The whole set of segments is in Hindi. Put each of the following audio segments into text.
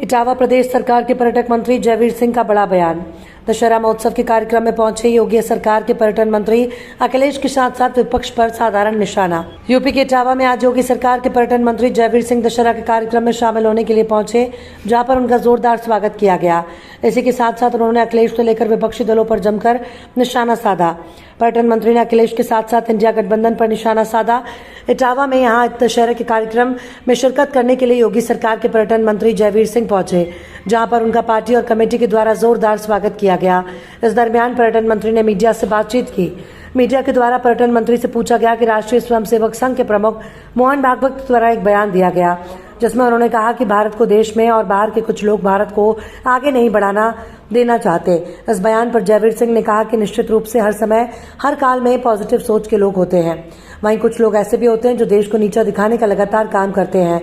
इटावा प्रदेश सरकार के पर्यटक मंत्री जयवीर सिंह का बड़ा बयान। दशहरा महोत्सव के कार्यक्रम में पहुंचे योगी सरकार के पर्यटन मंत्री अखिलेश के साथ साथ विपक्ष पर साधारण निशाना। यूपी के इटावा में आज योगी सरकार के पर्यटन मंत्री जयवीर सिंह दशहरा के कार्यक्रम में शामिल होने के लिए पहुंचे, जहां पर उनका जोरदार स्वागत किया गया। इसी के साथ साथ उन्होंने अखिलेश को लेकर विपक्षी दलों पर जमकर निशाना साधा। पर्यटन मंत्री ने अखिलेश के साथ साथ इंडिया गठबंधन पर निशाना साधा। इटावा में यहां दशहरे के कार्यक्रम में शिरकत करने के लिए योगी सरकार के पर्यटन मंत्री जयवीर सिंह पहुंचे, जहां पर उनका पार्टी और कमेटी के द्वारा जोरदार स्वागत किया गया। इस दरमियान पर्यटन मंत्री ने मीडिया से बातचीत की। मीडिया के द्वारा पर्यटन मंत्री से पूछा गया कि राष्ट्रीय स्वयंसेवक संघ के प्रमुख मोहन भागवत द्वारा एक बयान दिया गया, जिसमें उन्होंने कहा कि भारत को देश में और बाहर के कुछ लोग भारत को आगे नहीं बढ़ाना देना चाहते। इस बयान पर जयवीर सिंह ने कहा कि निश्चित रूप से हर समय हर काल में पॉजिटिव सोच के लोग होते हैं, वहीं कुछ लोग ऐसे भी होते हैं जो देश को नीचा दिखाने का लगातार काम करते हैं,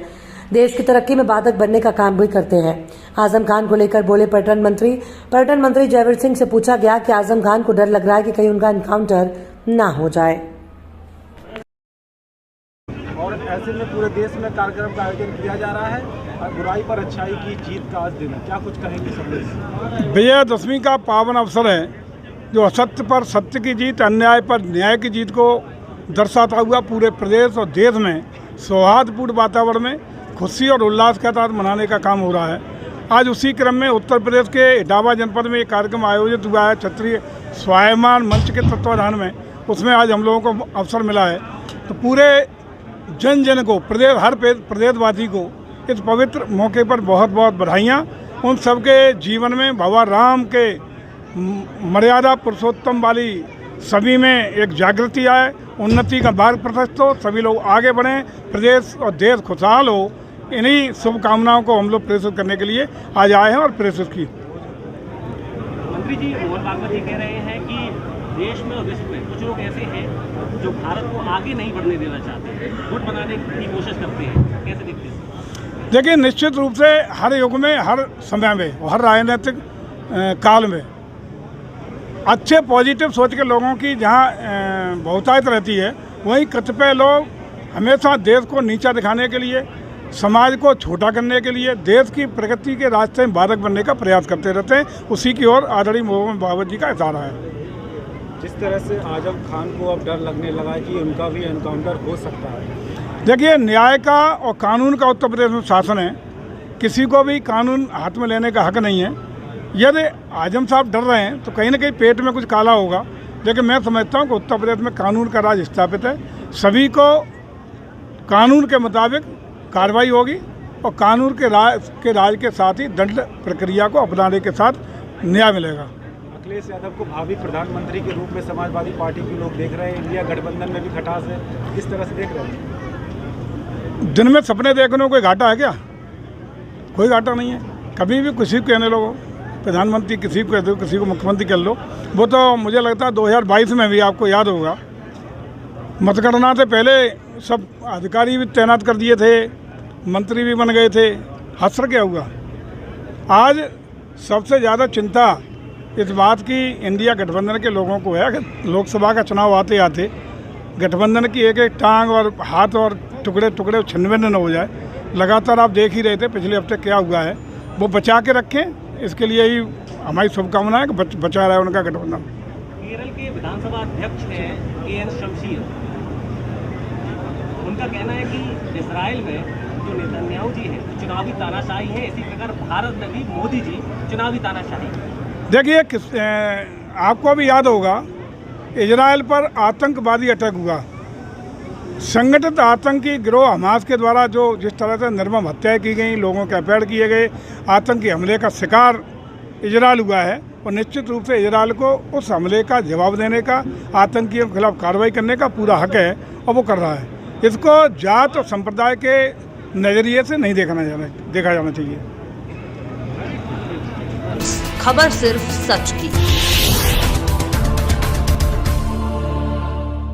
देश की तरक्की में बाधक बनने का काम भी करते हैं। आजम खान को लेकर बोले पर्यटन मंत्री जयवीर सिंह से पूछा गया कि आजम खान को डर लग रहा है कि कहीं उनका एनकाउंटर ना हो जाए। और ऐसे में पूरे देश में कार्यक्रम का आयोजन किया जा रहा है और बुराई पर अच्छाई की जीत का आज दिन है, क्या कुछ कहेंगे संदेश? विजयादशमी का पावन अवसर है, जो असत्य पर सत्य की जीत, अन्याय पर न्याय की जीत को दर्शाता हुआ पूरे प्रदेश और देश में सौहार्दपूर्ण वातावरण में खुशी और उल्लास के साथ मनाने का काम हो रहा है। आज उसी क्रम में उत्तर प्रदेश के इटावा जनपद में एक कार्यक्रम आयोजित हुआ है क्षत्रिय स्वाभिमान मंच के तत्वाधान में। उसमें आज हम लोगों को अवसर मिला है, तो पूरे जन को हर प्रदेशवासी को इस पवित्र मौके पर बहुत बहुत बधाइयाँ। उन सबके जीवन में भगवान राम के मर्यादा पुरुषोत्तम वाली सभी में एक जागृति आए, उन्नति का मार्ग प्रशस्त हो, सभी लोग आगे बढ़ें, प्रदेश और देश खुशहाल हो। इन्हीं शुभकामनाओं को हम लोग प्रेषित करने के लिए आज आए हैं और प्रेषित की। मंत्री जी, मोहन भागवत जी कह रहे हैं कि देश में और विश्व में कुछ लोग ऐसे हैं जो भारत को आगे नहीं बढ़ने देना चाहते, गुट बनाने की कोशिश करते हैं, कैसे देखते हैं? देखिए, निश्चित रूप से हर युग में, हर समय में और हर राजनीतिक काल में अच्छे पॉजिटिव सोच के लोगों की जहाँ बहुतायत रहती है, वहीं कतिपय लोग हमेशा देश को नीचा दिखाने के लिए, समाज को छोटा करने के लिए, देश की प्रगति के रास्ते में बाधक बनने का प्रयास करते रहते हैं। उसी की ओर आदरणीय मोहन भागवत जी का इशारा है। जिस तरह से आजम खान को अब डर लगने लगा है कि उनका भी एनकाउंटर हो सकता है। देखिए, न्याय का और कानून का उत्तर प्रदेश में शासन है, किसी को भी कानून हाथ में लेने का हक नहीं है। यदि आजम साहब डर रहे हैं तो कहीं ना कहीं पेट में कुछ काला होगा, लेकिन मैं समझता हूँ कि उत्तर प्रदेश में कानून का राज स्थापित है, सभी को कानून के मुताबिक कार्रवाई होगी और कानून के राज के साथ ही दंड प्रक्रिया को अपनाने के साथ न्याय मिलेगा। अखिलेश यादव को भावी प्रधानमंत्री के रूप में समाजवादी पार्टी के लोग देख रहे हैं, इंडिया गठबंधन में भी खटास है, किस तरह से देख रहे हैं? दिन में सपने देखने में कोई घाटा है क्या? कोई घाटा नहीं है। कभी भी किसी को कहने लोगों प्रधानमंत्री किसी को कह दो, किसी को मुख्यमंत्री कर लो, वो तो मुझे लगता है 2022 में भी आपको याद होगा, मतगणना से पहले सब अधिकारी भी तैनात कर दिए थे, मंत्री भी बन गए थे। हसर क्या हुआ? आज सबसे ज़्यादा चिंता इस बात की इंडिया गठबंधन के लोगों को है कि लोकसभा का चुनाव आते आते गठबंधन की एक एक टांग और हाथ और टुकड़े टुकड़े छिन्न-भिन्न न हो जाए। लगातार आप देख ही रहे थे पिछले हफ्ते क्या हुआ है, वो बचा के रखें, इसके लिए ही हमारी शुभकामना है कि बचा रहा है उनका गठबंधन। केरल के विधानसभा अध्यक्ष हैं के.एन. शमशीर, उनका कहना है कि इजराइल में जो नेतन्याहू जी है चुनावी तानाशाही है, इसी प्रकार भारत में भी मोदी जी चुनावी तानाशाही। देखिए, आपको भी याद होगा इजराइल पर आतंकवादी अटैक हुआ, संगठित आतंकी गिरोह हमास के द्वारा जो जिस तरह से निर्मम हत्याएं की गई, लोगों के अपहरण किए गए, आतंकी हमले का शिकार इजराइल हुआ है, और निश्चित रूप से इजराइल को उस हमले का जवाब देने का, आतंकियों के खिलाफ कार्रवाई करने का पूरा हक है और वो कर रहा है। इसको जात और संप्रदाय के नज़रिए से नहीं देखा जाना चाहिए। खबर सिर्फ सच की।